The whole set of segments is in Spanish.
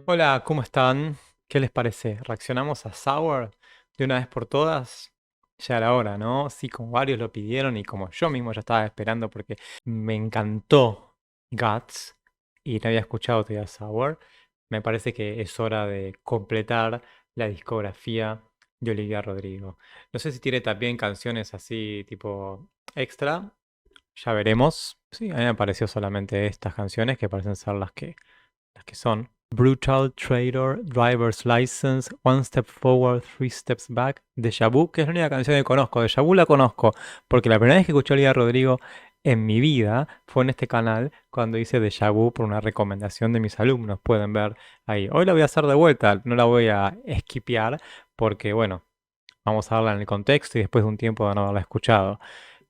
Hola, ¿cómo están? ¿Qué les parece? ¿Reaccionamos a Sour de una vez por todas? Ya era hora, ¿no? Sí, como varios lo pidieron y como yo mismo ya estaba esperando porque me encantó Guts y no había escuchado todavía Sour, me parece que es hora de completar la discografía de Olivia Rodrigo. No sé si tiene también canciones así tipo extra, ya veremos. Sí, a mí me pareció solamente estas canciones que parecen ser las que son Brutal, Traitor, Driver's License, One Step Forward, Three Steps Back, Deja Vu, que es la única canción que conozco. Deja Vu la conozco porque la primera vez que escuché a Olivia Rodrigo en mi vida fue en este canal cuando hice Deja Vu por una recomendación de mis alumnos. Pueden ver ahí. Hoy la voy a hacer de vuelta, no la voy a esquipear porque, bueno, vamos a verla en el contexto y después de un tiempo de no haberla escuchado.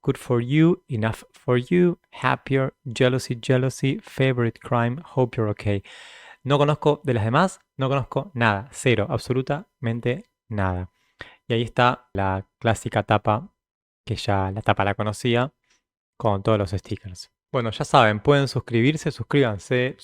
Good for you, enough for you, happier, jealousy, jealousy, favorite crime, hope you're okay. No conozco de las demás, no conozco nada, cero, absolutamente nada. Y ahí está la clásica tapa, que ya la tapa la conocía, con todos los stickers. Bueno, ya saben, pueden suscribirse, suscríbanse,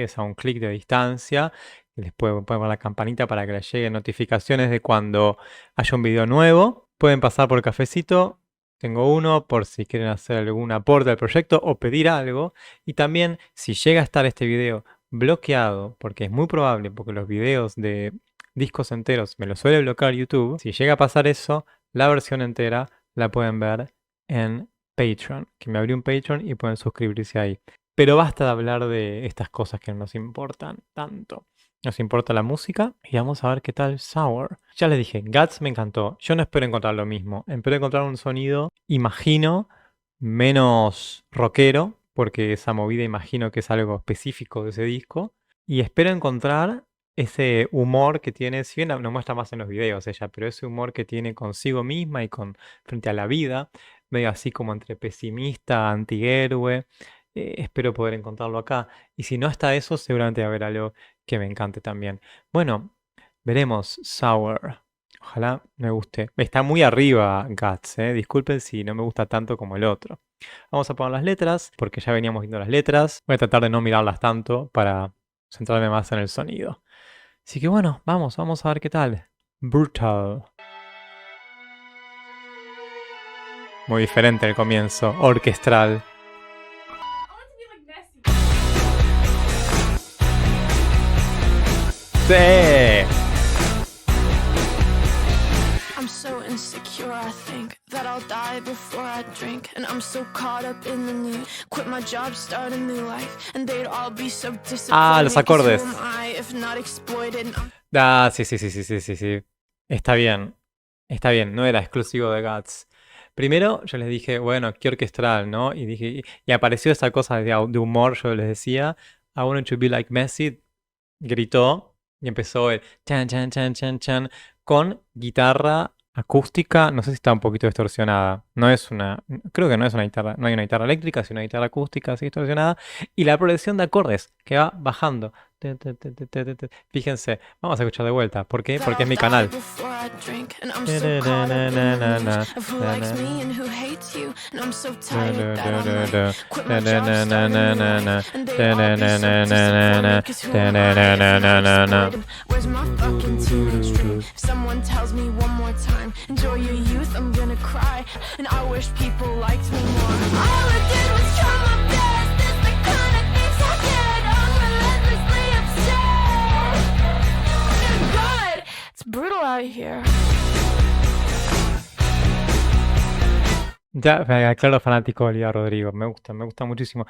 es a un clic de distancia. Les pueden poner la campanita para que les lleguen notificaciones de cuando haya un video nuevo. Pueden pasar por cafecito, tengo uno por si quieren hacer algún aporte al proyecto o pedir algo. Y también, si llega a estar este video bloqueado, porque es muy probable, porque los videos de discos enteros me los suele bloquear YouTube, si llega a pasar eso, la versión entera la pueden ver en Patreon, que me abrí un Patreon y pueden suscribirse ahí. Pero basta de hablar de estas cosas que no nos importan tanto. Nos importa la música y vamos a ver qué tal Sour. Ya les dije, Guts me encantó. Yo no espero encontrar lo mismo. Espero encontrar un sonido, imagino, menos rockero, porque esa movida imagino que es algo específico de ese disco. Y espero encontrar ese humor que tiene, si bien nos muestra más en los videos ella, pero ese humor que tiene consigo misma y con frente a la vida, medio así como entre pesimista, antihéroe. Espero poder encontrarlo acá. Y si no está eso, seguramente va a haber algo que me encante también. Bueno, veremos Sour. Ojalá me guste. Está muy arriba Guts, ¿eh? Disculpen si no me gusta tanto como el otro. Vamos a poner las letras, porque ya veníamos viendo las letras. Voy a tratar de no mirarlas tanto para centrarme más en el sonido. Así que bueno, vamos a ver qué tal. Brutal. Muy diferente el comienzo, orquestral. ¡Sí! I'm so insecure, I think that I'll die before I drink. And I'm so caught up in the new. Quit my job, start a new life. And they'd all be so disappointed. Los 'Cause acordes. who am I if not exploited? Sí. Está bien. Está bien, no era exclusivo de Guts. Primero yo les dije, bueno, qué orquestral, ¿no? Y dije, y apareció esa cosa de humor, yo les decía, I wanted to be like Messi, gritó y empezó el chan chan chan chan chan con guitarra acústica, no sé si está un poquito distorsionada. No es una, creo que no es una guitarra, no hay una guitarra eléctrica, sino una guitarra acústica así distorsionada y la progresión de acordes que va bajando. Fíjense, vamos a escuchar de vuelta. ¿Por qué? that Porque I'll es mi die canal. before I drink. And I'm so caught up in the news of who likes me and who hates you. And I'm so tired that I might quit my job, start a new life. And they'd all be so disappointed. 'Cause who am I if not exploited? Where's my fucking teenage dream? If someone tells me one more time, enjoy your youth, I'm gonna cry. And I wish people liked me more. All I did was try my best. It's the kind of things I get. I'm relentlessly upset. God, it's brutal out here. Ya, claro, fanático de Olivia Rodrigo. Me gusta muchísimo.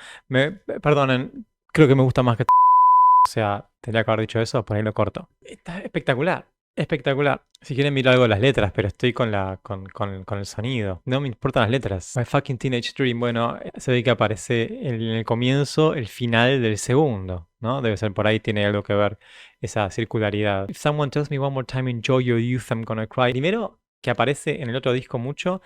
Perdonen, creo que me gusta más que. O sea, tendría que haber dicho eso, por ahí lo corto. Está espectacular, espectacular. Si quieren mirar algo de las letras, pero estoy con el sonido. No me importan las letras. My fucking teenage dream. Bueno, se ve que aparece en el comienzo, el final del segundo, ¿no? Debe ser por ahí, tiene algo que ver esa circularidad. If someone tells me one more time, enjoy your youth, I'm gonna cry. Primero, que aparece en el otro disco mucho,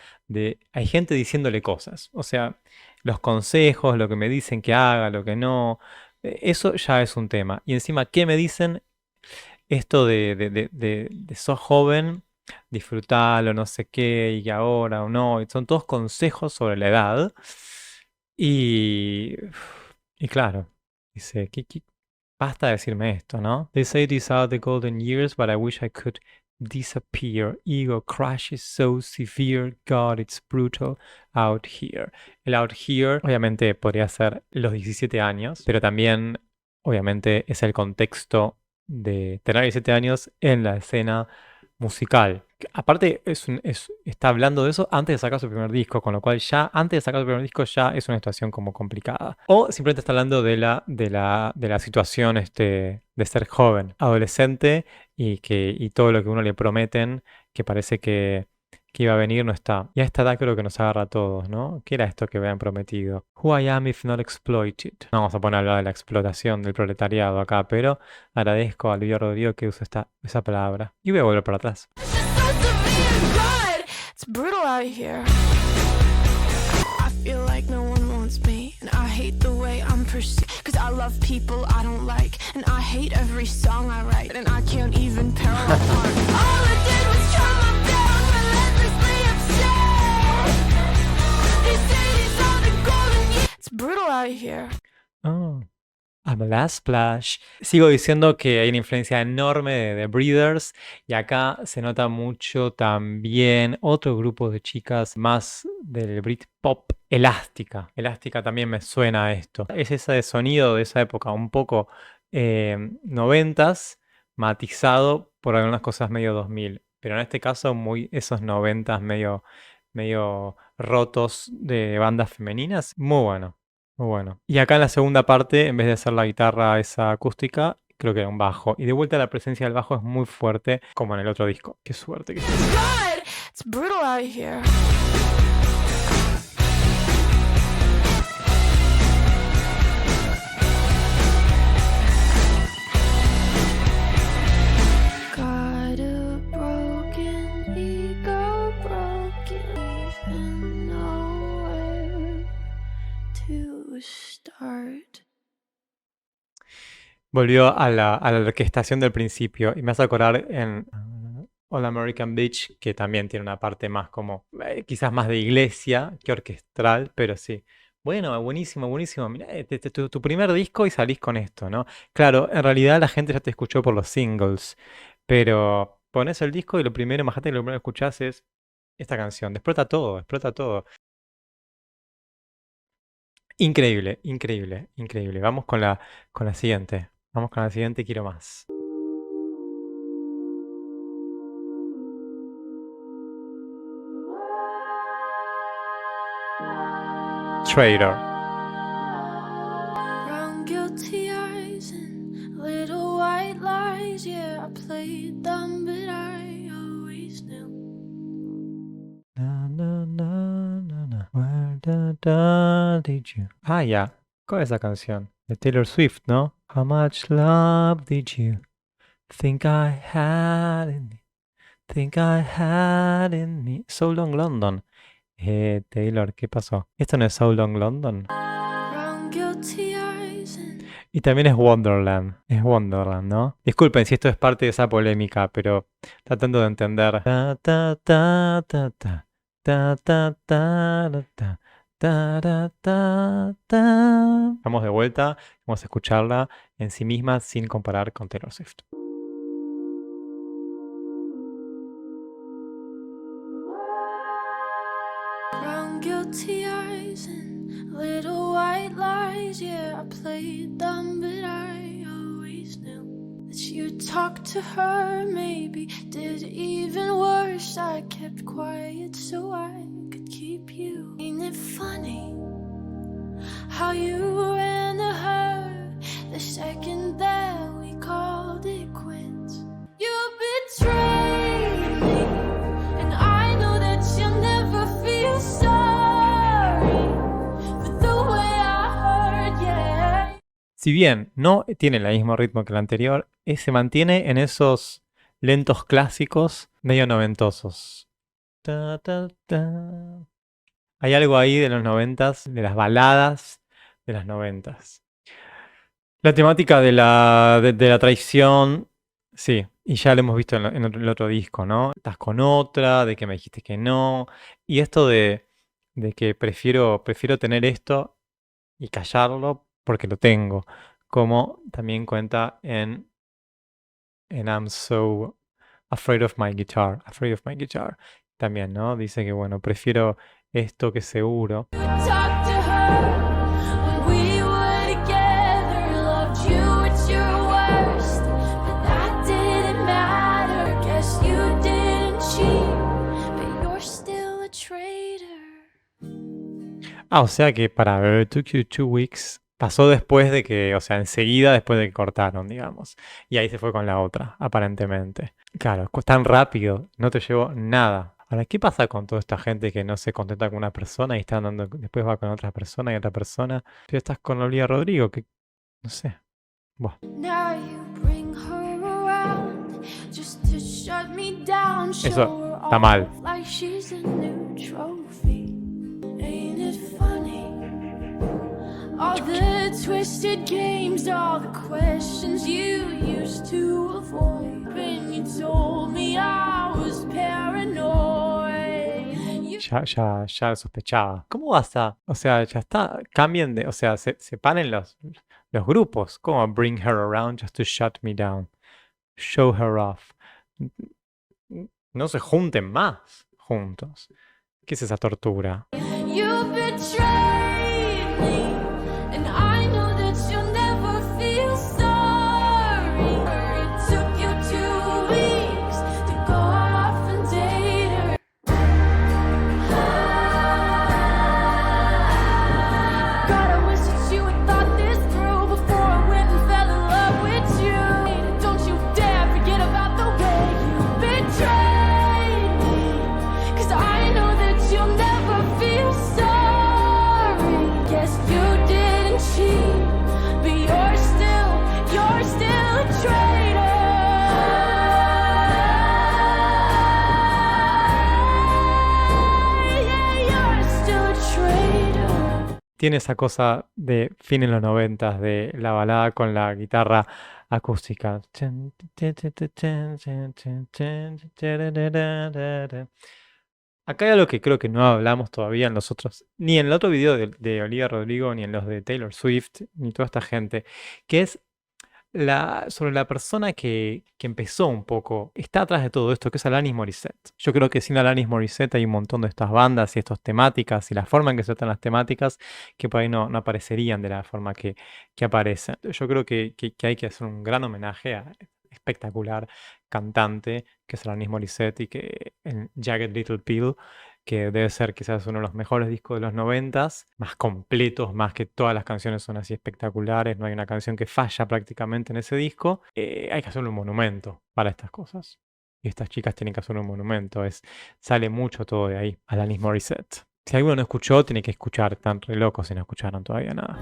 hay gente diciéndole cosas. O sea, los consejos, lo que me dicen que haga, lo que no. Eso ya es un tema. Y encima, ¿qué me dicen? Esto de sos joven, disfrutalo, no sé qué, y ahora o no. Y son todos consejos sobre la edad. Y Y claro, dice, basta de decirme esto, ¿no? They say these are the golden years, but I wish I could disappear. Ego crashes so severe, God, it's brutal out here. El out here, obviamente, podría ser los 17 años, pero también, obviamente, es el contexto de tener 17 años en la escena musical. Aparte, está hablando de eso antes de sacar su primer disco, con lo cual ya antes de sacar su primer disco ya es una situación como complicada. O simplemente está hablando de la situación de ser joven, adolescente y todo lo que uno le prometen, que parece que iba a venir, no está. Y a esta edad creo que nos agarra a todos, ¿no? ¿Qué era esto que habían prometido? Who I am if not exploited. No vamos a poner a hablar de la explotación del proletariado acá, pero agradezco a Olivia Rodrigo que use esa palabra. Y voy a volver para atrás. It's brutal out here. I feel like no one wants me, and I hate the way I'm perceived. Cause I love people I don't like, and I hate every song I write, and I can't even parallel park. All I did was try my down, relentlessly upset. They say these are the golden years. It's brutal out here. Oh. I'm a last splash. Sigo diciendo que hay una influencia enorme de Breeders y acá se nota mucho también otro grupo de chicas más del Britpop, Elástica. Elástica también me suena a esto. Es ese sonido de esa época, un poco noventas, matizado por algunas cosas medio 2000. Pero en este caso muy esos noventas medio rotos de bandas femeninas. Muy bueno. Muy bueno. Y acá en la segunda parte, en vez de hacer la guitarra esa acústica, creo que era un bajo. Y de vuelta la presencia del bajo es muy fuerte, como en el otro disco. Qué suerte que God, it's brutal out here. Got a broken ego, broken, even nowhere to start. volvió a la orquestación del principio. Y me hace acordar en All American Beach, que también tiene una parte más como, quizás más de iglesia que orquestral, pero sí. Bueno, buenísimo, buenísimo. Mirá, tu primer disco y salís con esto, ¿no? Claro, en realidad la gente ya te escuchó por los singles, pero pones el disco y lo primero, imagínate que lo primero que escuchás es esta canción. Explota todo, explota todo. Increíble, increíble, increíble. Vamos con la siguiente. Vamos con la siguiente, quiero más. Traitor. Brown guilty eyes and little white lies. Yeah, I played dumb, but I always knew. Na, na, na, na, na. Where did you? Ah, ya. ¿Cuál es esa canción? De Taylor Swift, ¿no? How much love did you think I had in me? Think I had in me. So Long London. Taylor, ¿qué pasó? ¿Esto no es So Long London? Brown guilty eyes and Y también es Wonderland. Es Wonderland, ¿no? Disculpen si esto es parte de esa polémica, pero tratando de entender. Ta, ta, ta, ta, ta. Ta, ta, ta, ta, ta. Ta, ta, ta, ta. Vamos de vuelta. Vamos a escucharla en sí misma sin comparar con Taylor Swift. brown guilty eyes and little white lies. Yeah, I played dumb, but I always knew that you talked to her. Maybe did even worse. I kept quiet so I could keep you. Ain't it funny how you ran to her the second that we called it quits? You betrayed me, and I know that you'll never feel sorry for the way I hurt, yeah. Si bien no tiene el mismo ritmo que el anterior, se mantiene en esos lentos clásicos medio noventosos. Ta, ta, ta. Hay algo ahí de los noventas, de las baladas de las noventas. La temática de la traición, sí, y ya lo hemos visto en el otro disco, ¿no? Estás con otra, de que me dijiste que no, y esto de que prefiero tener esto y callarlo porque lo tengo, como también cuenta en I'm so afraid of my guitar, también, ¿no? Dice que, bueno, prefiero esto que seguro. Talk to her when we were together. Loved you at your worst, but that didn't matter. Guess you didn't cheat, but you're still a traitor. O sea que para ver It Took You 2 Weeks pasó después de que, o sea, enseguida después de que cortaron, digamos. Y ahí se fue con la otra, aparentemente. Claro, tan rápido, no te llevó nada. Ahora, ¿qué pasa con toda esta gente que no se contenta con una persona y está andando, después va con otra persona y otra persona? Tú estás con Olivia Rodrigo, que no sé. Buah. Now you bring her around just to shut me down. Eso Show her está mal. off like she's a new trophy. Ain't it funny? All the twisted games, all the questions you used to avoid. When you told me I was paranoid. Ya sospechaba. ¿Cómo vas a...? O sea, ya está. Cambien de... O sea, separen los grupos. ¿Cómo bring her around just to shut me down? Show her off. No se junten más juntos. ¿Qué es esa tortura? You betrayed me, and I know that you'll never feel sorry. It took you 2 weeks to go off and date her. God, I wish that you had thought this through before I went and fell in love with you. Don't you dare forget about the way you betrayed me, 'cause I know that you'll never feel sorry. Yes, you didn't cheat, but you're still a traitor. Yeah, you're still a traitor. Tiene esa cosa de fin en los 90 de la balada con la guitarra acústica. Acá hay algo que creo que no hablamos todavía en los otros, ni en el otro video de Olivia Rodrigo, ni en los de Taylor Swift, ni toda esta gente, que es sobre la persona que empezó un poco, está atrás de todo esto, que es Alanis Morissette. Yo creo que sin Alanis Morissette hay un montón de estas bandas y estas temáticas y la forma en que se tratan las temáticas que por ahí no aparecerían de la forma que aparecen. Yo creo que hay que hacer un gran homenaje a espectacular cantante que es Alanis Morissette y que en Jagged Little Pill, que debe ser quizás uno de los mejores discos de los 90s, más completos, más que todas las canciones son así espectaculares, no hay una canción que falla prácticamente en ese disco. Hay que hacerle un monumento para estas cosas. Y estas chicas tienen que hacer un monumento, sale mucho todo de ahí, Alanis Morissette. Si alguno no escuchó, tiene que escuchar, están re locos si no escucharon todavía nada.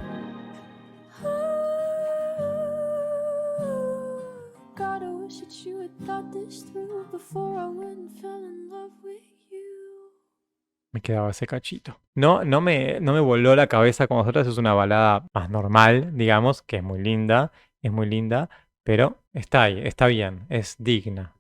God, I wish that you had thought this through before I went and fell in love with you. Me quedaba ese cachito. No me voló la cabeza como nosotros, es una balada más normal, digamos, que es muy linda, pero está ahí, está bien, es digna.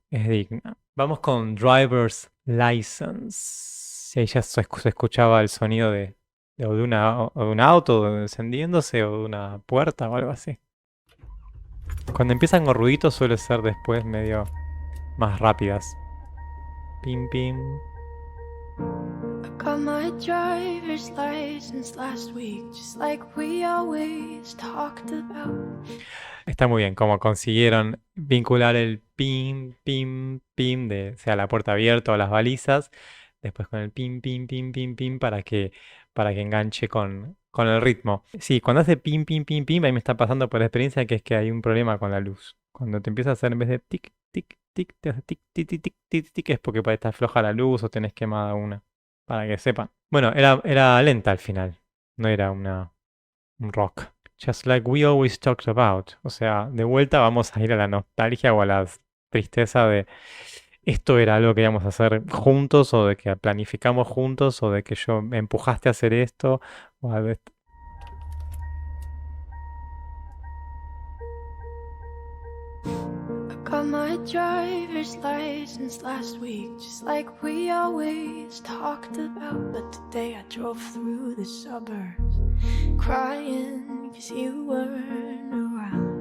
Vamos con Driver's License. Y ahí ya se escuchaba el sonido de un auto encendiéndose o de una puerta o algo así. Cuando empiezan con ruiditos suele ser después medio más rápidas. Pim, pim. I got my driver's license last week, just like we always talked about. Está muy bien cómo consiguieron vincular el pim, pim, pim de sea la puerta abierta o las balizas, después con el pim, pim, pim, pim, pim para que enganche con el ritmo. Sí, cuando hace pim, pim, pim, pim, ahí me está pasando por la experiencia que es que hay un problema con la luz. Cuando te empieza a hacer en vez de tic, tic, tic, te hace tic, tic, tic, tic, tic, tic, es porque está floja la luz o tenés quemada una. Para que sepan. Bueno, era lenta al final. No era un rock. Just like we always talked about. O sea, de vuelta vamos a ir a la nostalgia o a la tristeza de esto era algo que íbamos a hacer juntos o de que planificamos juntos o de que me empujaste a hacer esto o a Got my driver's license last week, just like we always talked about. But today I drove through the suburbs, crying 'cause you weren't around.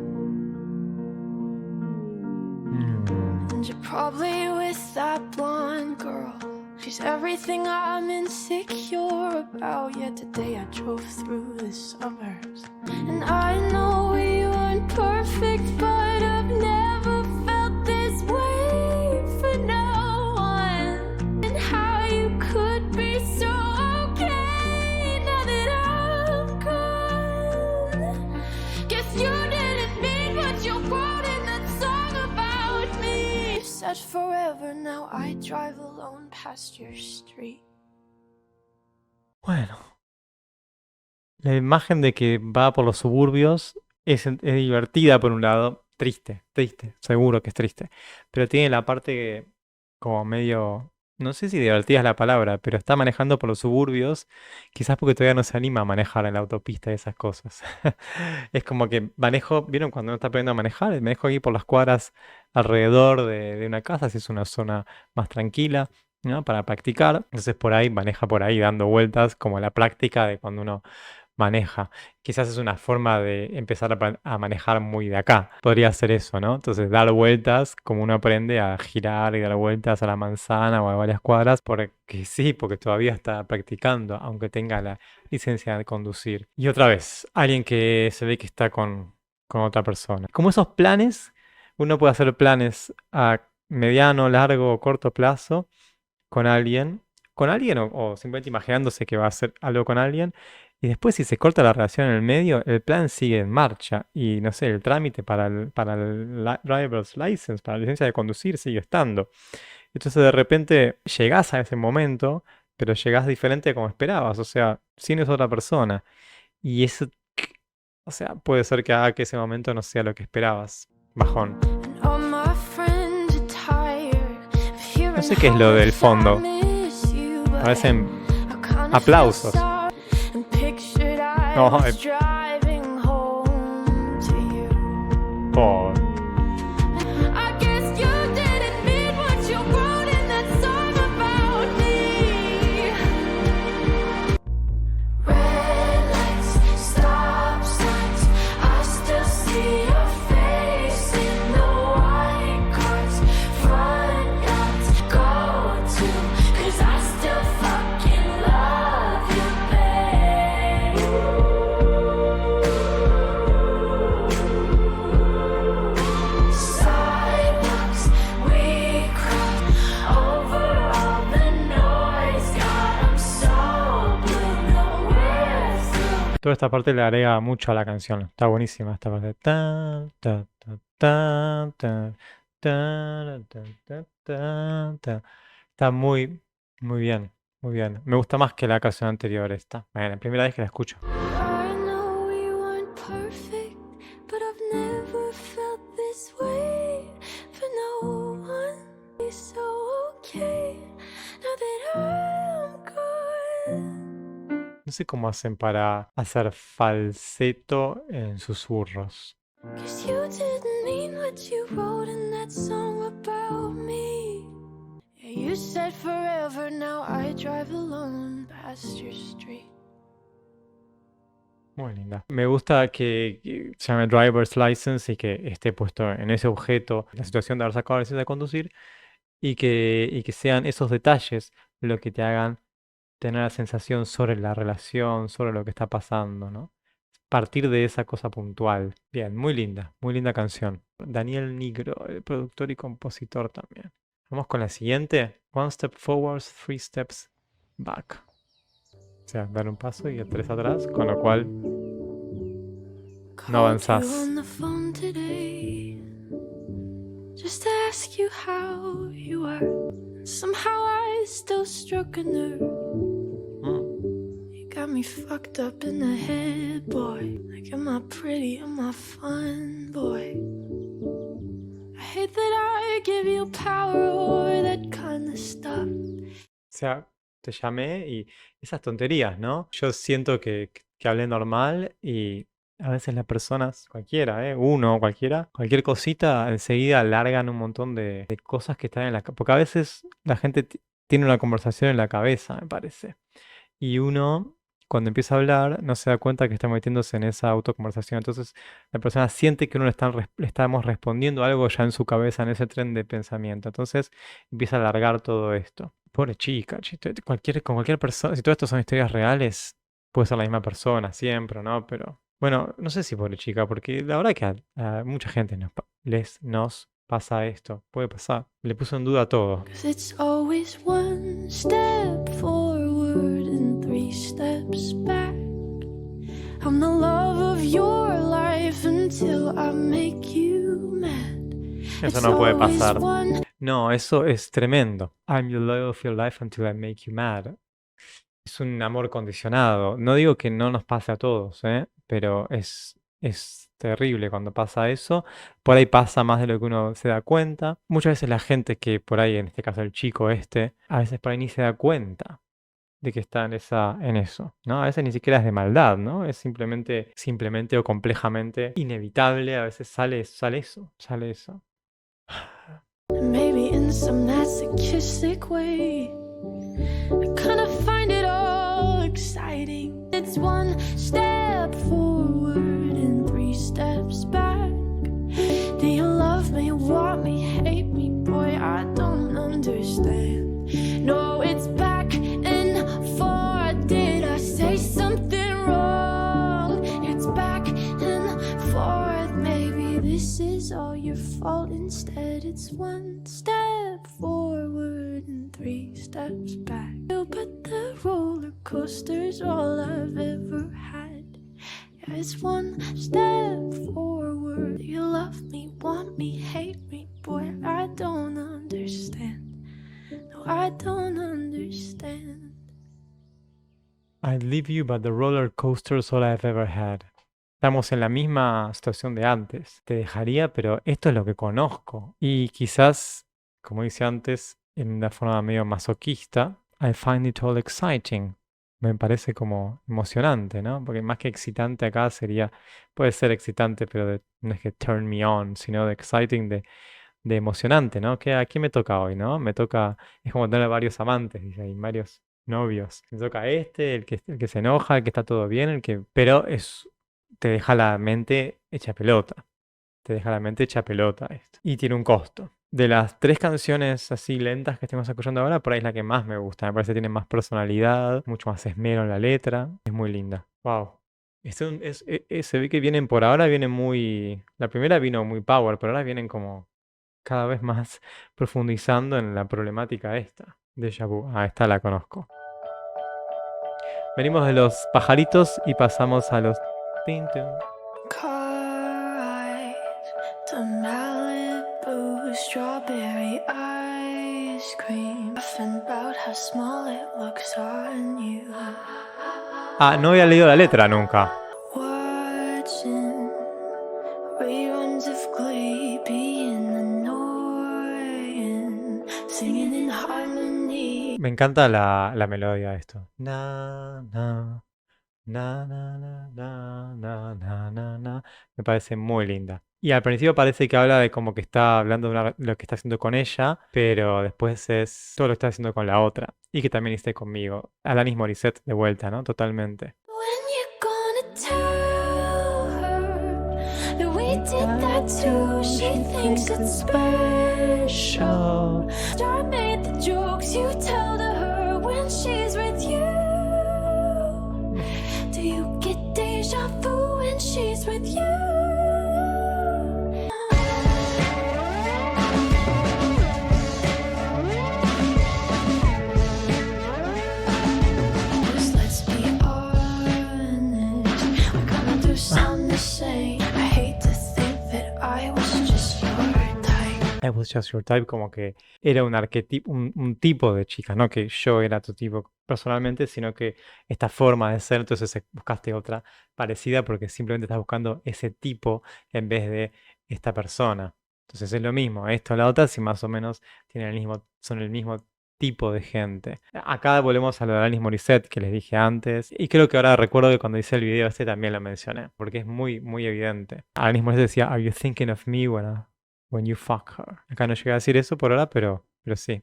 And you're probably with that blonde girl. She's everything I'm insecure about. Yet today I drove through the suburbs, and I know we weren't perfect, but I've never felt this way for no one. And how you could be so okay now that I'm gone. Guess you didn't mean what you wrote in that song about me. You said forever, now I drive alone past your street. Bueno, la imagen de que va por los suburbios es divertida por un lado, triste, seguro que es triste, pero tiene la parte como medio, no sé si divertida es la palabra, pero está manejando por los suburbios, quizás porque todavía no se anima a manejar en la autopista y esas cosas. Es como que manejo, ¿vieron cuando uno está aprendiendo a manejar? Manejo aquí por las cuadras alrededor de una casa, si es una zona más tranquila, ¿no? Para practicar. Entonces por ahí maneja por ahí dando vueltas, como la práctica de cuando uno maneja. Quizás es una forma de empezar a manejar muy de acá. Podría ser eso, ¿no? Entonces dar vueltas, como uno aprende a girar y dar vueltas a la manzana o a varias cuadras, porque sí, porque todavía está practicando, aunque tenga la licencia de conducir. Y otra vez, alguien que se ve que está con otra persona. Como esos planes, uno puede hacer planes a mediano, largo o corto plazo con alguien o simplemente imaginándose que va a hacer algo con alguien. Y después, si se corta la relación en el medio, el plan sigue en marcha. Y no sé, el trámite para el driver's license, para la licencia de conducir, sigue estando. Entonces, de repente, llegás a ese momento, pero llegás diferente a como esperabas. O sea, sin esa otra persona. Y eso, o sea, puede ser que haga que ese momento no sea lo que esperabas. Bajón. And all my friends are tired of hearing No sé qué es how lo del much I fondo. miss you, but Parecen I kinda aplausos. felt sorry and pictured I No, was driving home to you. por... I guess you didn't mean what you wrote in that song about me. Red lights, stop signs, I still see your face in the white cars, front yards, go to, 'cause I still fucking love you, babe. Sidewalks, we crossed over all the noise. God, I'm so blue, no, we're through. Toda esta parte le agrega mucho a la canción. Está buenísima esta parte. Tan, ta, ta, tan, tan, tan, tan, tan, tan, tan. Está muy, muy bien. Muy bien. Me gusta más que la canción anterior esta. Bueno, la primera vez que la escucho. I know we weren't perfect, but I've never felt this way for no one. It's so okay now that I'm gone. No sé cómo hacen para hacer falseto en susurros. 'Cause you didn't mean what you wrote in that song about me. Yeah, you said forever, now I drive alone past your street. Muy linda. Me gusta que se llame driver's license y que esté puesto en ese objeto la situación de haber sacado la licencia de conducir y que sean esos detalles lo que te hagan tener la sensación sobre la relación, sobre lo que está pasando, ¿no? Partir de esa cosa puntual. Bien, muy linda canción. Daniel Nigro, el productor y compositor también. Vamos con la siguiente. One step forward, three steps back. O sea, dar un paso y el tres atrás, con lo cual no avanzás. Called you on the phone today, just to ask you how you are. Somehow I still struck a nerve. You got me fucked up in the head, boy. Like, am I pretty? Am I fun, boy? I hate that I give you power over that kind of stuff. O sea, te llamé y esas tonterías, ¿no? Yo siento que hablé normal y a veces las personas, cualquiera, uno, cualquiera, cualquier cosita, enseguida largan un montón de cosas que están en la cabeza. Porque a veces la gente tiene una conversación en la cabeza, me parece. Y uno, cuando empieza a hablar, no se da cuenta que está metiéndose en esa autoconversación. Entonces, la persona siente que uno le estamos respondiendo algo ya en su cabeza, en ese tren de pensamiento. Entonces, empieza a alargar todo esto. Pobre chica, con cualquier persona, si todo esto son historias reales, puede ser la misma persona siempre, ¿no? Pero, bueno, no sé si pobre chica, porque la verdad que a mucha gente nos pasa esto. Puede pasar. Le puso en duda todo. 'Cause it's always one step forward and 3 steps back. I'm the love of your life until I make you mad. Eso It's no puede always pasar. one. No, eso es tremendo. I'm the love of your life until I make you mad. Es un amor condicionado. No digo que no nos pase a todos, pero es terrible cuando pasa eso. Por ahí pasa más de lo que uno se da cuenta. Muchas veces la gente que por ahí, en este caso el chico a veces por ahí ni se da cuenta de que está en eso, ¿no? A veces ni siquiera es de maldad, ¿no? Es simplemente o complejamente inevitable. A veces sale eso. Maybe in some masochistic way, I kinda find it all exciting. It's one step forward and 3 steps back. Do you love me, want me, hate me? Boy, I don't understand. No, it's back and forth. Did I say something wrong? It's back and forth. Maybe this is all your fault. Instead, it's one step forward and 3 steps back. But the roller coaster's all I've ever had. Yeah, it's one step forward. You love me, want me, hate me. Boy, I don't understand. No, I don't understand. I'd leave you, but the roller coaster's all I've ever had. Estamos en la misma situación de antes. Te dejaría, pero esto es lo que conozco. Y quizás, como dice antes, en una forma medio masoquista, I find it all exciting. Me parece como emocionante, ¿no? Porque más que excitante acá puede ser excitante, pero no es que turn me on, sino de exciting, de emocionante, ¿no? ¿A quién me toca hoy, no? Es como tener varios amantes, dice ahí, varios novios. Me toca el que se enoja, el que está todo bien, pero te deja la mente hecha pelota. Te deja la mente hecha pelota esto. Y tiene un costo. De las 3 canciones así lentas que estamos escuchando ahora, por ahí es la que más me gusta. Me parece que tiene más personalidad, mucho más esmero en la letra. Es muy linda. Wow. Se ve que vienen muy... La primera vino muy power, pero ahora vienen como cada vez más profundizando en la problemática esta. Déjà vu. Esta la conozco. Venimos de los pajaritos y pasamos a los... Car ride to Malibu, strawberry ice cream. Laughing about how small it looks on you. No había leído la letra nunca. Watching reruns of Glee, being annoying, singing in harmony. Me encanta la melodía de esto. Na, na, na, na, na, na, na, na, na, na. Me parece muy linda. Y al principio parece que habla de como que está hablando de lo que está haciendo con ella, pero después es todo lo que está haciendo con la otra. Y que también esté conmigo. Alanis Morissette de vuelta, ¿no? Totalmente. When you gonna tell her that we did that too? She thinks it's special. Star made the jokes you tell to her when she's with you. Do you get deja vu when she's with you? Let's be honest, we're gonna do sound the same. I hate to think that I was just your type. I was just your type, como que era un arquetipo, un tipo de chica, no que yo era tu tipo personalmente, sino que esta forma de ser, entonces buscaste otra parecida porque simplemente estás buscando ese tipo en vez de esta persona. Entonces es lo mismo, esto o la otra, si más o menos son el mismo tipo de gente. Acá volvemos a lo de Alanis Morissette que les dije antes, y creo que ahora recuerdo que cuando hice el video también lo mencioné, porque es muy, muy evidente. Alanis Morissette decía, "Are you thinking of me when you fuck her?" Acá no llegué a decir eso por ahora, pero sí. I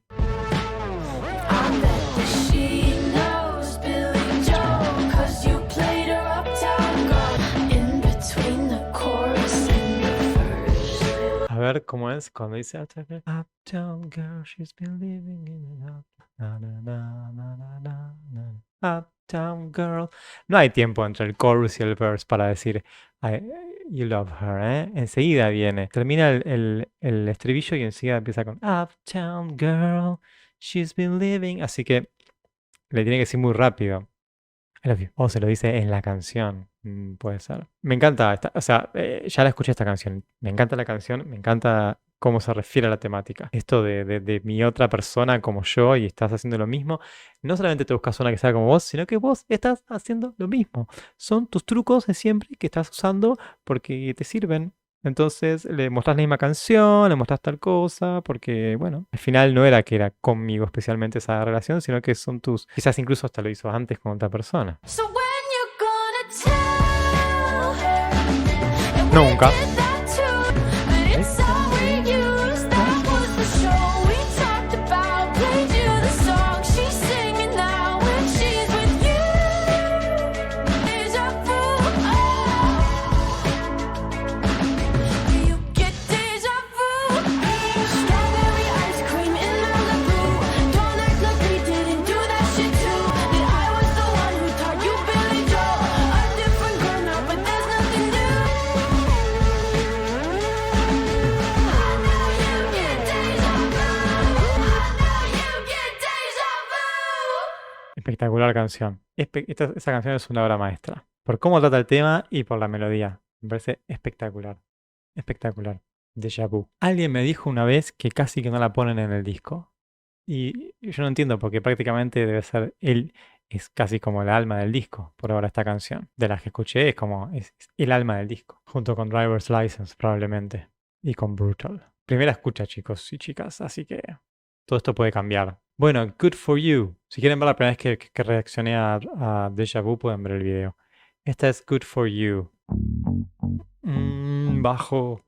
bet that she knows Billy Joel, 'cause ver cómo es cuando dice Uptown girl, she's been living in an na, na, na, na, na, na, na. Uptown girl. No hay tiempo entre el chorus y el verse para decir you love her, ¿eh? Enseguida viene. Termina el estribillo y enseguida empieza con Uptown girl, she's been living. Así que le tiene que decir muy rápido. I love you. O se lo dice en la canción. Puede ser. Me encanta, o sea, ya la escuché esta canción. Me encanta la canción, me encanta cómo se refiere a la temática. Esto de mi otra persona como yo y estás haciendo lo mismo. No solamente te buscas una que sea como vos, sino que vos estás haciendo lo mismo. Son tus trucos de siempre que estás usando porque te sirven. Entonces le mostrás la misma canción, le mostrás tal cosa, porque, bueno, al final no era que era conmigo especialmente esa relación, sino que son tus... Quizás incluso hasta lo hizo antes con otra persona. So when you gonna tell her that we Nunca. did that too? But it's all reused. That was the show we talked about. Played you the song she's singing now when she's with you. Deja vu. Do you get deja vu? Strawberry ice cream in Malibu. Don't act like we didn't do that shit too. That I was the one who taught you Billy Joel. A different girl now, but there's nothing new. I know you get deja vu. I know you get deja vu. Espectacular canción. Esa canción es una obra maestra. Por cómo trata el tema y por la melodía. Me parece espectacular. Espectacular. Déjà vu. Alguien me dijo una vez que casi que no la ponen en el disco. Y yo no entiendo porque prácticamente debe ser él, es casi como el alma del disco, por ahora esta canción. De las que escuché es como es el alma del disco, junto con Driver's License probablemente y con Brutal. Primera escucha, chicos y chicas, así que todo esto puede cambiar. Bueno, Good For You. Si quieren ver la primera vez que reaccioné a Déjà Vu, pueden ver el video. Esta es Good For You. Bajo.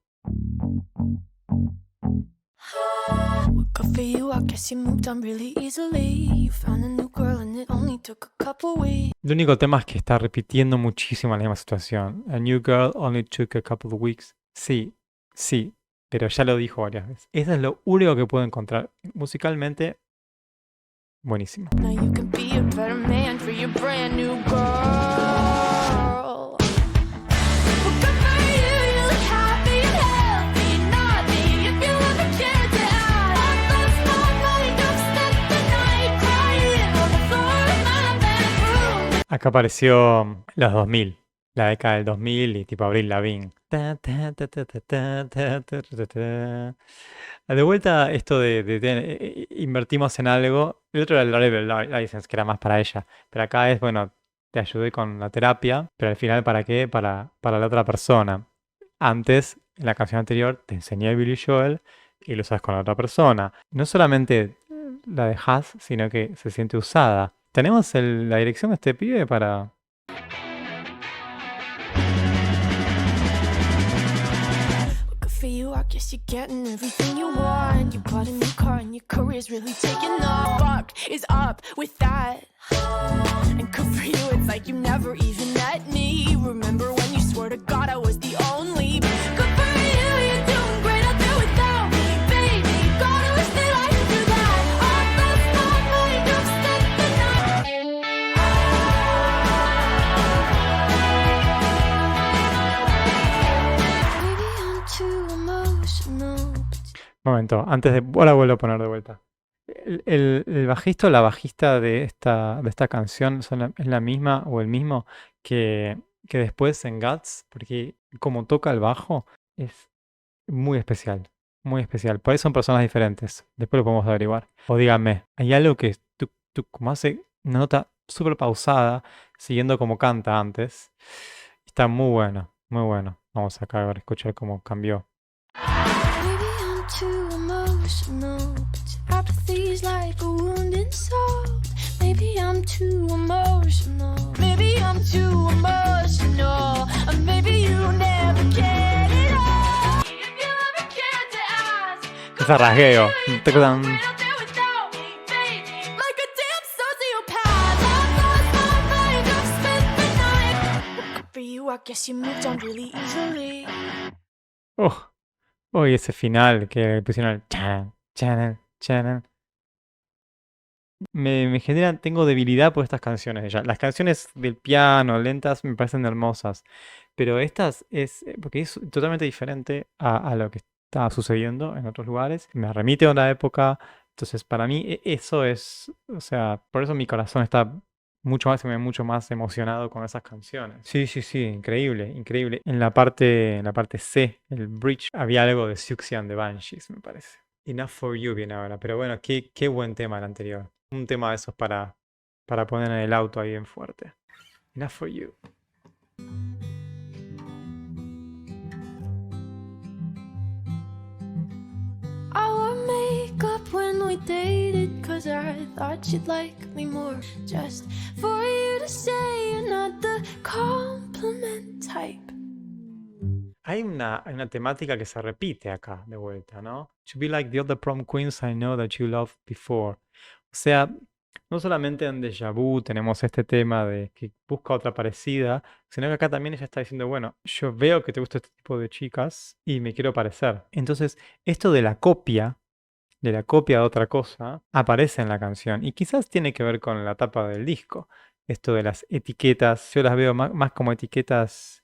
Good for you, I guess you moved on really easily. You found a new girl and it only took a couple weeks. El único tema es que está repitiendo muchísimo la misma situación. A new girl only took a couple of weeks. Sí, sí, pero ya lo dijo varias veces. Eso es lo único que puedo encontrar. Musicalmente, buenísimo. Now you can be a better man for your brand new girl. Well, good for you, you look happy and healthy, naughty. If you ever cared to ask, I lost my mind, I've spent the night crying on the floor in my bedroom. Acá apareció los 2000, la década del 2000 y tipo Avril Lavigne. De vuelta esto de invertimos en algo. El otro era el Driver's License, que era más para ella. Pero acá es, bueno, te ayudé con la terapia, pero al final ¿para qué? Para la otra persona. Antes, en la canción anterior, te enseñé Billy Joel y lo usas con la otra persona. No solamente la dejas, sino que se siente usada. ¿Tenemos la dirección de este pibe para...? Good for you, I guess you're getting everything you want. You bought a new car and your career's really taking off. Fuck is up with that. And good for you, it's like you never even met me. Remember when you swore to God I was the only. Good for you, you're doing great out there without me, baby. God, I wish that I could do that. I lost my mind, I've spent the night. Maybe I'm too emotional. Momento, antes de... Ahora vuelvo a poner de vuelta. El bajista o la bajista de esta canción es la misma o el mismo que después en Guts, porque como toca el bajo es muy especial, muy especial. Por ahí son personas diferentes, después lo podemos averiguar. O díganme, hay algo que como hace una nota súper pausada, siguiendo como canta antes. Está muy bueno, muy bueno. Vamos acá a ver, escuchar cómo cambió. Maybe I'm too emotional, but apathy's like a wound inside. Maybe I'm too emotional. Maybe I'm too emotional. Or maybe you never get it all. If you ever cared to ask, Ese rasgueo. Tacatán. right out there without me, baby. Like a damn sociopath. I've lost my mind, I've spent the night. Well, good for you, I guess you moved on really easily. Oh, Oye, ese final que pusieron el chan, chan, chan. Me generan, tengo debilidad por estas canciones de ella. Las canciones del piano, lentas, me parecen hermosas. Pero estas porque es totalmente diferente a lo que está sucediendo en otros lugares. Me remite a una época. Entonces, para mí, eso es, o sea, por eso mi corazón está mucho más emocionado con esas canciones. Sí, sí, sí, increíble, increíble. En la parte C, el bridge, había algo de Siouxsie and the Banshees, me parece. Enough for You viene ahora, pero bueno, qué buen tema el anterior. Un tema de esos para poner en el auto ahí bien fuerte. Enough for You. I wore makeup when we dated, 'cause I thought you'd like me more. Just for you to say you're not the compliment type. Hay una temática que se repite acá de vuelta, ¿no? To be like the other prom queens I know that you loved before. O sea, no solamente en Deja Vu tenemos este tema de que busca otra parecida, sino que acá también ella está diciendo, bueno, yo veo que te gusta este tipo de chicas y me quiero parecer. Entonces, esto de la copia de otra cosa, aparece en la canción y quizás tiene que ver con la tapa del disco. Esto de las etiquetas, yo las veo más como etiquetas,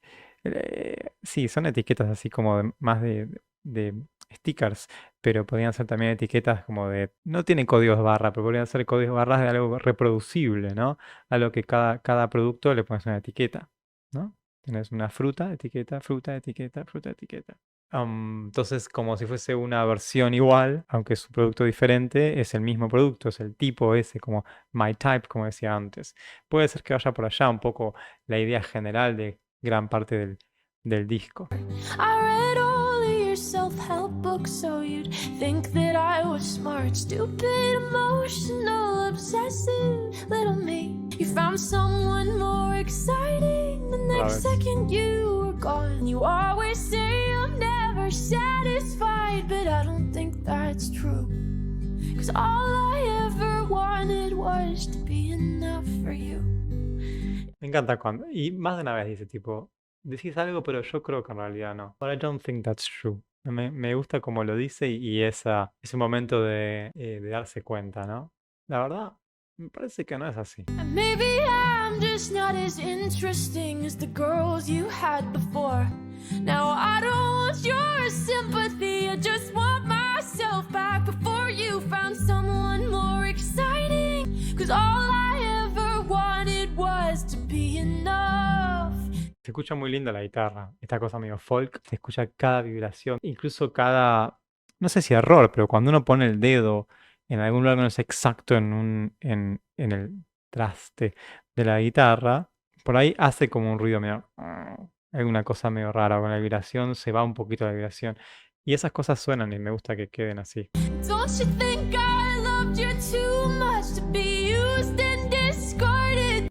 sí, son etiquetas así como más de stickers, pero podrían ser también etiquetas como de, no tienen códigos barra, pero podrían ser códigos barras de algo reproducible, ¿no? A lo que cada producto le pones una etiqueta, ¿no? Tienes una fruta, etiqueta, fruta, etiqueta, fruta, etiqueta. Entonces, como si fuese una versión igual, aunque es un producto diferente, es el mismo producto, es el tipo ese, como my type, como decía antes. Puede ser que vaya por allá un poco la idea general de gran parte del disco. I read all of your self-help books so you'd think that I was smart, stupid, emotional, obsessive little me. You found someone more exciting. The next second you were gone. You always say I'm never satisfied, but I don't think that's true. 'Cause all I ever wanted was to be enough for you. Me encanta cuando, y más de una vez dice tipo, decís algo, pero yo creo que en realidad no. But I don't think that's true. Me gusta como lo dice y ese momento de darse cuenta, ¿no? La verdad, me parece que no es así. And maybe I'm just not as interesting as the girls you had before. Now I don't want your sympathy, I just want myself back before you found someone more exciting. 'Cause all I ever wanted was to be enough. Se escucha muy linda la guitarra, esta cosa medio folk, se escucha cada vibración, incluso cada, no sé si error, pero cuando uno pone el dedo en algún lugar que no es exacto en el traste de la guitarra, por ahí hace como un ruido medio, alguna cosa medio rara con la vibración, se va un poquito la vibración. Y esas cosas suenan y me gusta que queden así. Don't you think I loved you too much to be used and discarded?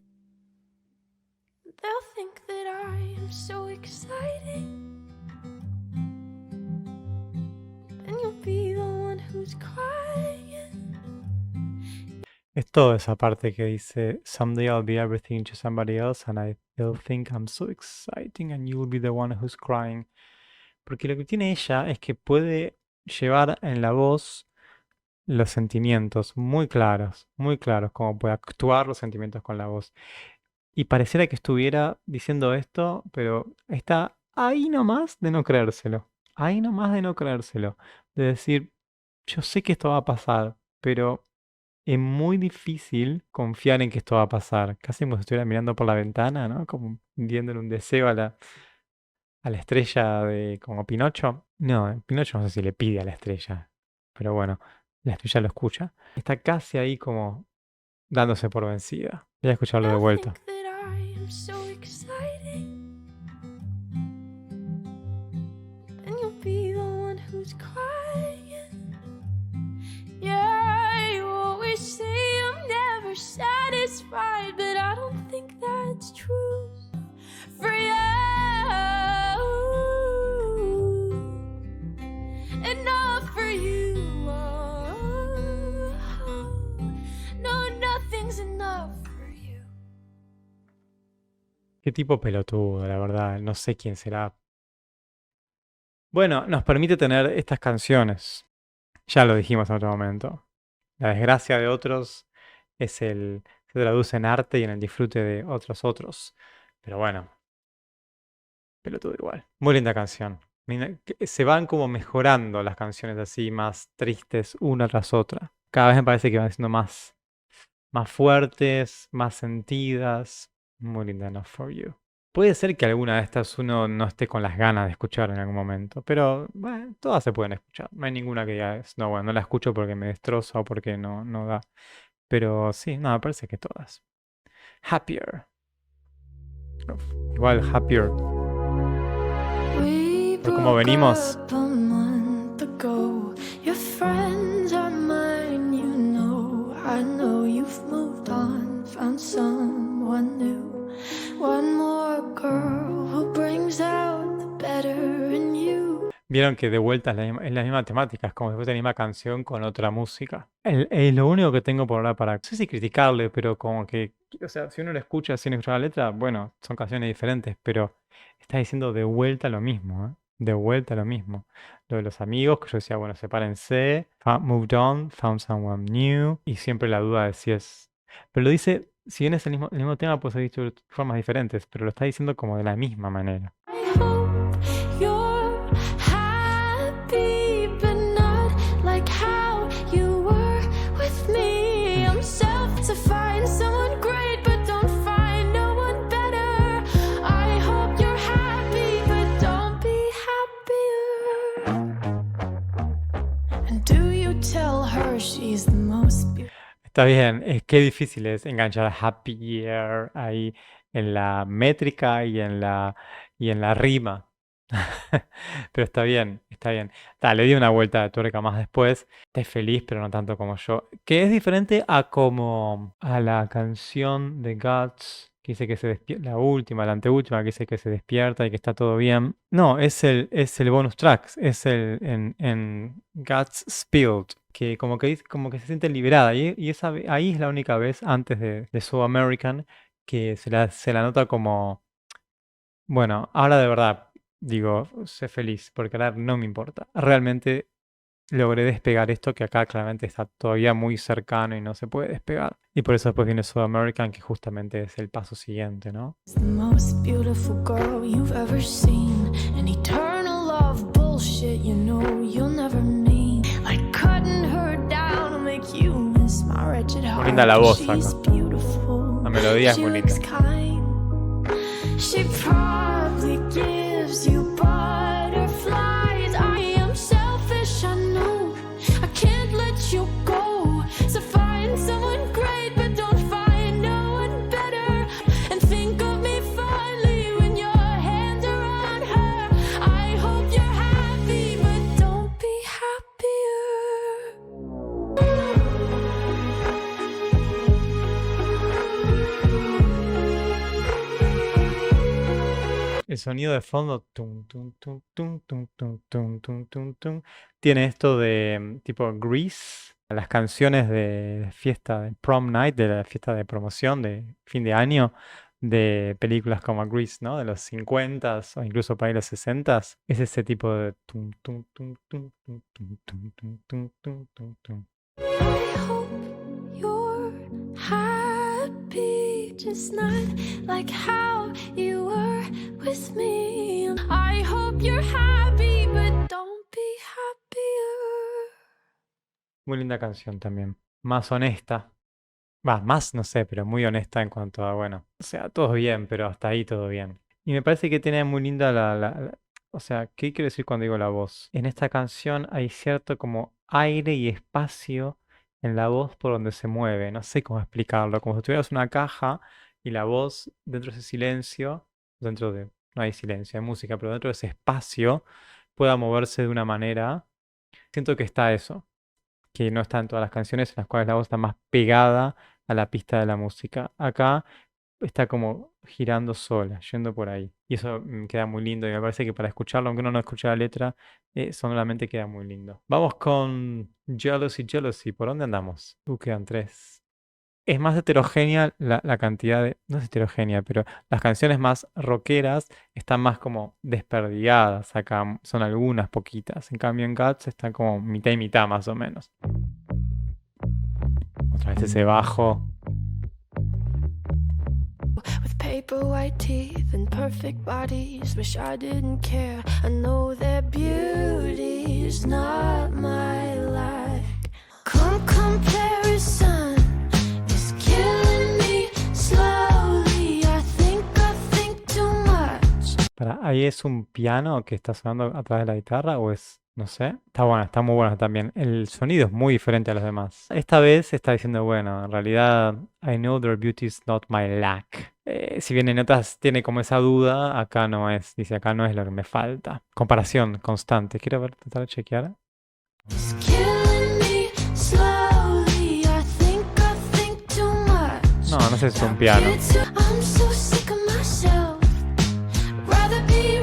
They'll think that I am so exciting, and you'll be the one who's crying. Es toda esa parte que dice, someday I'll be everything to somebody else and they'll think I'm so exciting and you'll be the one who's crying. Porque lo que tiene ella es que puede llevar en la voz los sentimientos muy claros, como puede actuar los sentimientos con la voz. Y pareciera que estuviera diciendo esto, pero está ahí nomás de no creérselo. Ahí nomás de no creérselo. De decir, yo sé que esto va a pasar, pero es muy difícil confiar en que esto va a pasar. Casi como si estuviera mirando por la ventana, ¿no? Como viéndole un deseo a la estrella de como Pinocho. No, Pinocho no sé si le pide a la estrella, pero bueno, la estrella lo escucha. Está casi ahí como dándose por vencida. Voy a escucharlo de They'll vuelta. think that I am so exciting, and you'll be the one who's crying. Yeah, you always say I'm never satisfied, but I don't think that's true for you. Enough for you. No, nothing's enough for you. Qué tipo pelotudo, la verdad. No sé quién será. Bueno, nos permite tener estas canciones. Ya lo dijimos en otro momento. La desgracia de otros se traduce en arte y en el disfrute de otros. Pero bueno, pelotudo igual. Muy linda canción. Se van como mejorando las canciones así, más tristes, una tras otra. Cada vez me parece que van siendo más fuertes, más sentidas. Muy linda, Enough for You. Puede ser que alguna de estas uno no esté con las ganas de escuchar en algún momento, pero bueno, todas se pueden escuchar. No hay ninguna que diga, no, bueno, no la escucho porque me destroza o porque no da. Pero sí, no, me parece que todas. Happier. Igual Happier. Por cómo venimos. A month ago, your friends are mine, you know. I know you've moved on, found someone new. One more girl who brings out the better in you. Vieron que de vuelta es la misma temática, es como si fuese la misma canción con otra música. Lo único que tengo por hablar no sé si criticarle, pero como que, o sea, si uno lo escucha sin escuchar la letra, bueno, son canciones diferentes, pero está diciendo de vuelta lo mismo, ¿eh? De vuelta lo mismo. Lo de los amigos, que yo decía, bueno, sepárense, moved on, found someone new, y siempre la duda de si es... Pero lo dice, si bien es el mismo tema, pues ha dicho de formas diferentes, pero lo está diciendo como de la misma manera. I hope you're happy, but not like how you were with me. I'm self to find someone great, but don't find no one better. I hope you're happy, but don't be happier. And do you tell her she's the most beautiful? Está bien, es que difícil es enganchar happier ahí en la métrica y en la rima. Pero está bien, está bien. Le di una vuelta de tuerca más después. Estoy feliz, pero no tanto como yo. Que es diferente a la canción de Guts, que dice que se despierta, la última, la anteúltima, que dice que se despierta y que está todo bien. No, es el bonus track, es en Guts Spilled, que como que se siente liberada. Y ahí es la única vez antes de So American que se la nota como, bueno, ahora de verdad, digo, sé feliz, porque ahora no me importa. Realmente logré despegar esto que acá claramente está todavía muy cercano y no se puede despegar. Y por eso después viene South American, que justamente es el paso siguiente, ¿no? The most beautiful girl you've ever seen. An eternal love bullshit, you know you'll never mean. Like cutting her down will make you miss my wretched heart. linda la voz She's acá. beautiful. La melodía es She muy looks linda. kind. She probably gives you butterflies. I am selfish, I know. I can't let you go. So find someone great, but don't find no one better. And think of me fondly when your hands are on her. I hope you're happy, but don't be happier. El sonido de fondo tum, tum, tum, tum, tum, tum, tum, tum, tum, tum, tiene esto de tipo Grease, las canciones de fiesta de prom night, de la fiesta de promoción de fin de año de películas como Grease, ¿no? De los 50s o incluso para ir los 60s. Es ese tipo de tum, tum, tum, tum, tum, tum, tum, tum, tum, tum, tum, tum. I hope you're happy, just not like how you were with me. I hope you're happy, but don't be happier. Muy linda canción también. Más honesta. Va, más no sé, pero muy honesta en cuanto a, bueno, o sea, todo bien, pero hasta ahí todo bien. Y me parece que tiene muy linda o sea, ¿qué quiero decir cuando digo la voz? En esta canción hay cierto como aire y espacio en la voz por donde se mueve. No sé cómo explicarlo. Como si tuvieras una caja y la voz dentro de ese silencio, no hay silencio, hay música, pero dentro de ese espacio pueda moverse de una manera. Siento que está eso, que no está en todas las canciones en las cuales la voz está más pegada a la pista de la música. Acá está como girando sola, yendo por ahí. Y eso queda muy lindo y me parece que para escucharlo, aunque uno no escuche la letra, solamente queda muy lindo. Vamos con Jealousy, Jealousy. ¿Por dónde andamos? Quedan tres. es más heterogénea la cantidad de... No es heterogénea, pero las canciones más rockeras están más como desperdigadas acá. Son algunas poquitas. En cambio en Guts están como mitad y mitad más o menos. Otra vez ese bajo. With paper white teeth and perfect bodies, wish I didn't care. I know their beauty's not my like. Comparison is killing me slowly. I think too much. ¿Ahí es un piano que está sonando a través de la guitarra o es, no sé? Está buena, está muy buena también. El sonido es muy diferente a los demás. Esta vez está diciendo, bueno, en realidad, I know their beauty is not my lack. Si bien en otras tiene como esa duda, acá no es. Dice, acá no es lo que me falta. Comparación constante. Quiero ver, tratar de chequear. It's killing me slowly. I think too much. No sé si es un piano. I'm so sick of myself. Rather be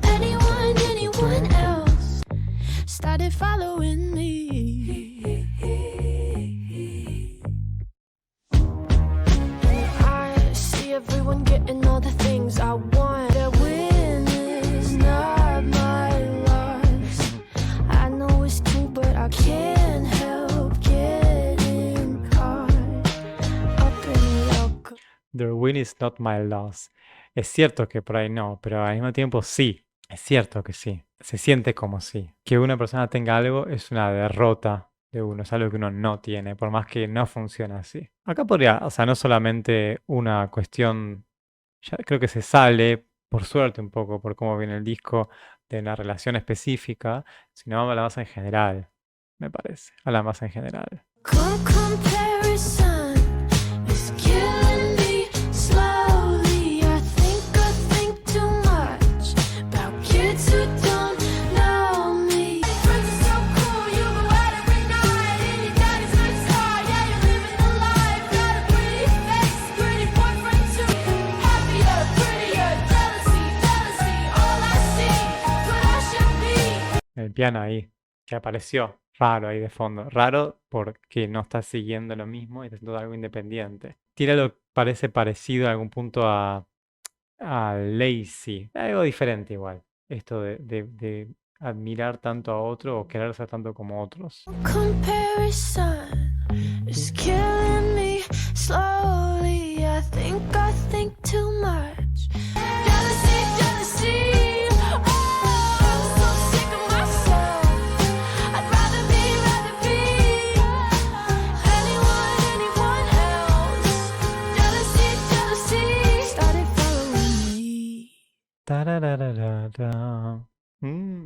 anyone else. Started following me. I see everyone getting all the things I want. Their win is not my loss. I know it's true, but I can't help getting caught up in love. Their win is not my loss. Es cierto que por ahí no, pero al mismo tiempo sí. Es cierto que sí. Se siente como sí. Que una persona tenga algo es una derrota de uno, es algo que uno no tiene, por más que no funcione así. Acá podría, o sea, no solamente una cuestión, ya creo que se sale, por suerte un poco, por cómo viene el disco, de una relación específica, sino habla más en general, me parece. Habla más en general. Comparison is killing me slowly. I think too much about kids who don't know me. Friends are so cool, you go out every night, and your daddy's a good star. Yeah, you're living the life. Got a pretty face, pretty boyfriend too. Happier, prettier, jealousy, all I see, what I should be. El piano ahí, que apareció. Raro ahí de fondo. Raro porque no está siguiendo lo mismo y está haciendo algo independiente. Tiene lo que parece parecido a algún punto a Lazy. Algo diferente igual. Esto de admirar tanto a otro o querer ser tanto como otros. Comparison is killing me slowly. I think too much. Jealousy. Oh, I'm so sick of myself. I'd rather be anyone else. Jealousy started following me. Tarararara.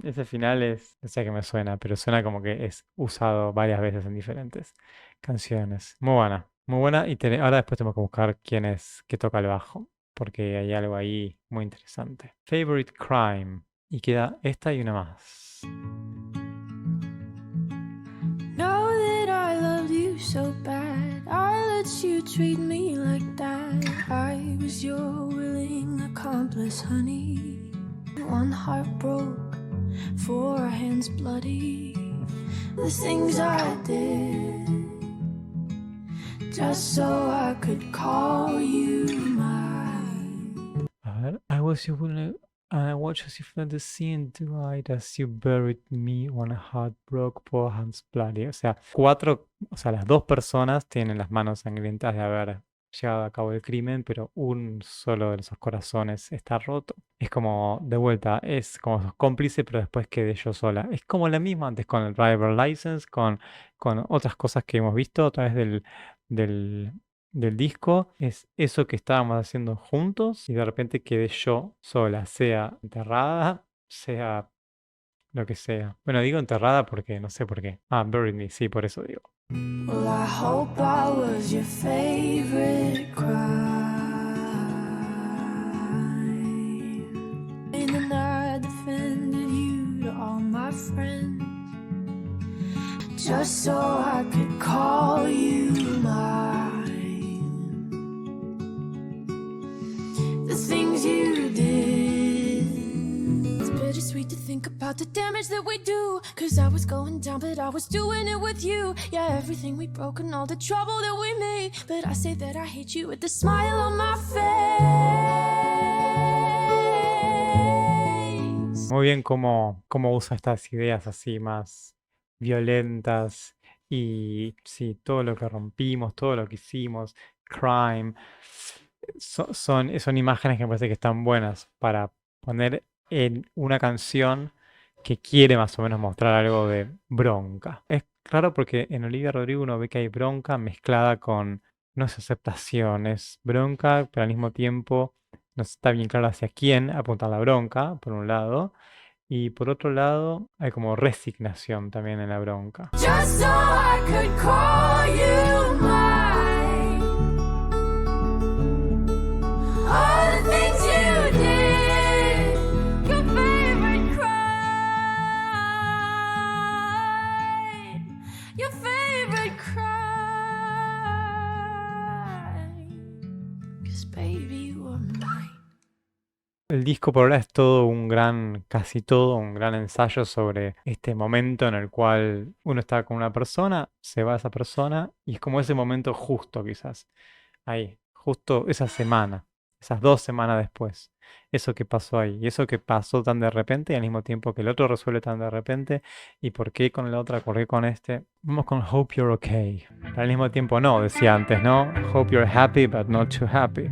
Ese final es, no sé qué me suena, pero suena como que es usado varias veces en diferentes canciones. Muy buena, muy buena. Y ahora después tengo que buscar quién es que toca el bajo, porque hay algo ahí muy interesante. Favorite Crime. Y queda esta y una más. Know that I loved you so bad. I let you treat me like that. I was your willing accomplice, honey. One heart broke, 4 hands bloody. The things I did just so I could call you mine. A ver, I was your willing. I watched as you fled the sea and died as you buried me, one heart broke, 4 hands bloody. O sea, las 2 personas tienen las manos sangrientas de haber llevado a cabo el crimen, pero un solo de esos corazones está roto. Es como, de vuelta, es como sos cómplice, pero después quedé yo sola. Es como la misma antes con el driver license, con otras cosas que hemos visto a través del disco. Es eso que estábamos haciendo juntos y de repente quedé yo sola, sea enterrada, sea lo que sea. Bueno, digo enterrada porque no sé por qué. Buried me, sí, por eso digo. Well, I hope I was your favorite crime. And I defended you to all my friends, just so I could call you mine. The things you did, it's bittersweet to think think about the damage that we do. Cause I was going down, but I was doing it with you. Yeah, everything we broke and all the trouble that we made. But I say that I hate you with the smile on my face. Muy bien cómo usa estas ideas así más violentas y sí, todo lo que rompimos, todo lo que hicimos, crime, son imágenes que me parece que están buenas para poner en una canción que quiere más o menos mostrar algo de bronca. Es claro porque en Olivia Rodrigo uno ve que hay bronca mezclada con, no es aceptación, es bronca, pero al mismo tiempo no está bien claro hacia quién apunta la bronca, por un lado, y por otro lado hay como resignación también en la bronca. Just so I could call you mine. All the things you did, your favorite crime, your favorite crime. 'Cause baby, you were mine. El disco por ahora es todo casi todo un gran ensayo sobre este momento en el cual uno está con una persona, se va esa persona y es como ese momento justo quizás, ahí, justo esa semana, esas 2 semanas después, eso que pasó ahí y eso que pasó tan de repente y al mismo tiempo que el otro resuelve tan de repente y por qué con la otra, por qué con este. Vamos con Hope You're Okay. Pero al mismo tiempo no, decía antes, ¿no? Hope you're happy but not too happy.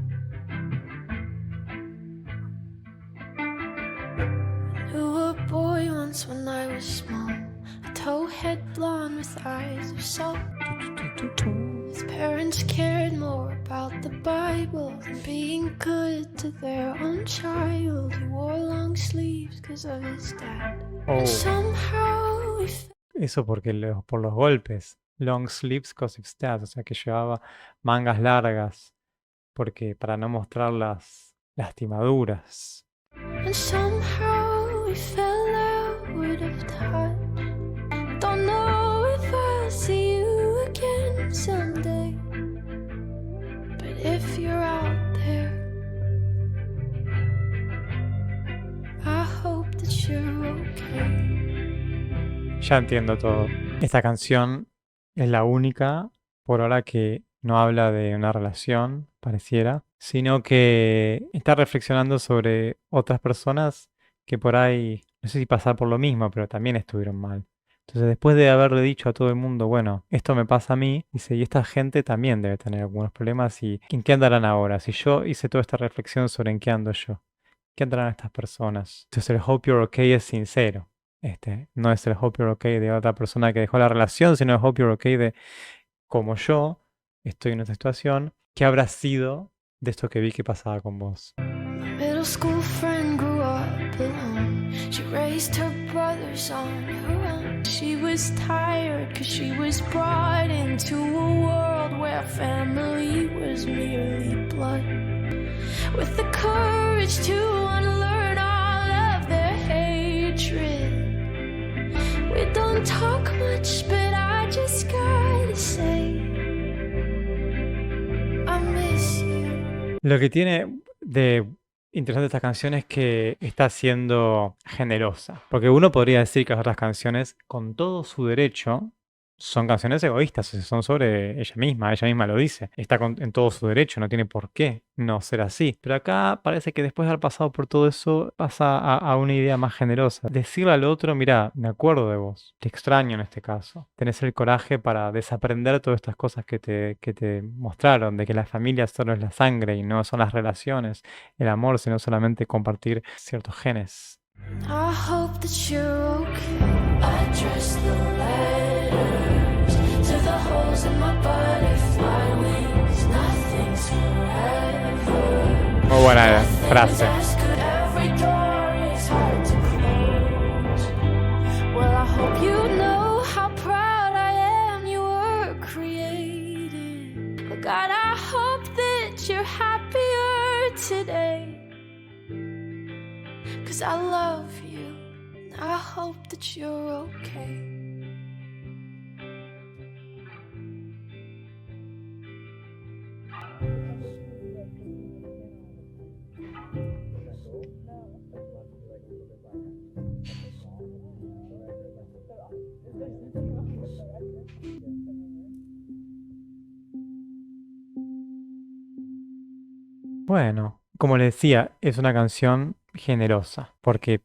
Knew a boy once when I was small, a towhead blonde with eyes of salt. His parents cared more about the Bible than being good to their own child. He wore long sleeves because of his dad. Oh. And somehow we Eso porque por los golpes. Long sleeves cause of stats, o sea que llevaba mangas largas porque para no mostrar las lastimaduras. And somehow we fell out of touch. Don't know if I'll see you again someday. But if you're out there, I hope that you're okay. Ya entiendo todo. Esta canción es la única por ahora que no habla de una relación, pareciera, sino que está reflexionando sobre otras personas que por ahí, no sé si pasar por lo mismo, pero también estuvieron mal. Entonces, después de haberle dicho a todo el mundo, bueno, esto me pasa a mí, dice, y esta gente también debe tener algunos problemas, y ¿en qué andarán ahora? Si yo hice toda esta reflexión sobre en qué ando yo, ¿qué andarán estas personas? Entonces, el Hope You're Okay es sincero. No es el Hope You're Okay de otra persona que dejó la relación, sino el Hope You're Okay de como yo estoy en esta situación, ¿qué habrá sido de esto que vi que pasaba con vos? My middle school friend grew up alone. She raised her brothers on her own. She was tired cause she was brought into a world where family was merely blood. With the courage to unlearn all of their hatred. We don't talk much, but I just gotta say I miss you. Lo que tiene de interesante esta canción es que está siendo generosa. Porque uno podría decir que las otras canciones, con todo su derecho, son canciones egoístas, o sea, son sobre ella misma lo dice. Está en todo su derecho, no tiene por qué no ser así. Pero acá parece que después de haber pasado por todo eso, pasa a una idea más generosa. Decirle al otro, mira, me acuerdo de vos, te extraño en este caso. Tenés el coraje para desaprender todas estas cosas que te mostraron, de que la familia solo es la sangre y no son las relaciones, el amor, sino solamente compartir ciertos genes. I hope that you're okay. Address the letters to the holes in my butterfly wings. Nothing's forever. Muy buena frase. Every door is hard to close. Well, I hope you know how proud I am you were created. But God, I hope that you're happier today. 'Cause I love you, and I hope that you're okay. Bueno, como le decía, es una canción generosa porque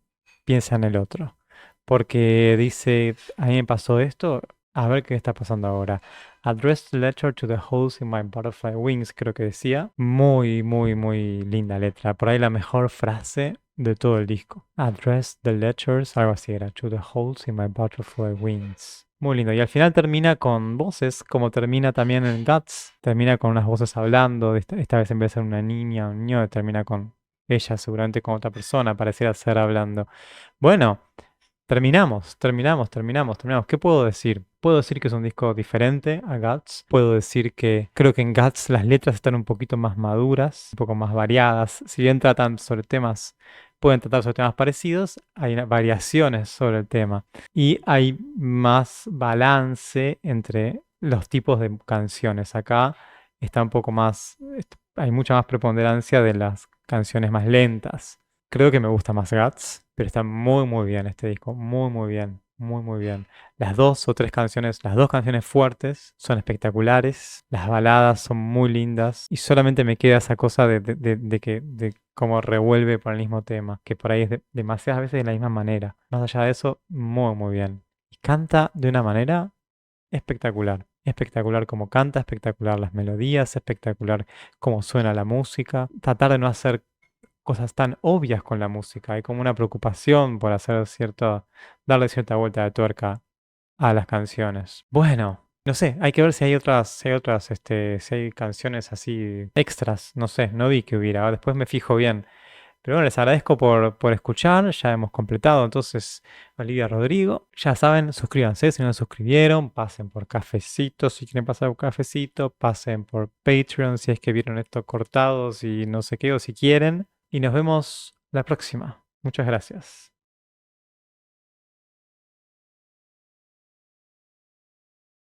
piensa en el otro. Porque dice, a mí me pasó esto, a ver qué está pasando ahora. Address the letter to the holes in my butterfly wings, creo que decía. Muy, muy, muy linda letra. Por ahí la mejor frase de todo el disco. Address the letters, algo así era, to the holes in my butterfly wings. Muy lindo. Y al final termina con voces, como termina también en Guts. Termina con unas voces hablando. Esta vez en vez de ser una niña o un niño, termina con ella, seguramente con otra persona, pareciera ser hablando. Bueno. Terminamos. ¿Qué puedo decir? Puedo decir que es un disco diferente a Guts. Puedo decir que creo que en Guts las letras están un poquito más maduras, un poco más variadas. Si bien tratan sobre temas, pueden tratar sobre temas parecidos, hay variaciones sobre el tema. Y hay más balance entre los tipos de canciones. Acá está un poco más, hay mucha más preponderancia de las canciones más lentas. Creo que me gusta más Guts, pero está muy muy bien este disco, muy muy bien, muy muy bien. Las dos o tres canciones, las dos canciones fuertes son espectaculares, las baladas son muy lindas y solamente me queda esa cosa de cómo revuelve por el mismo tema, que por ahí es demasiadas veces de la misma manera. Más allá de eso, muy muy bien. Y canta de una manera espectacular. Espectacular como canta, espectacular las melodías, espectacular cómo suena la música. Tratar de no hacer cosas tan obvias con la música. Hay como una preocupación por hacer darle cierta vuelta de tuerca a las canciones. Bueno, no sé, hay que ver si hay canciones así extras. No sé, no vi que hubiera. Después me fijo bien. Pero bueno, les agradezco por escuchar. Ya hemos completado entonces Olivia Rodrigo. Ya saben, suscríbanse si no se suscribieron. Pasen por Cafecito si quieren pasar por Cafecito. Pasen por Patreon si es que vieron esto cortados y no sé qué o si quieren. Y nos vemos la próxima. Muchas gracias.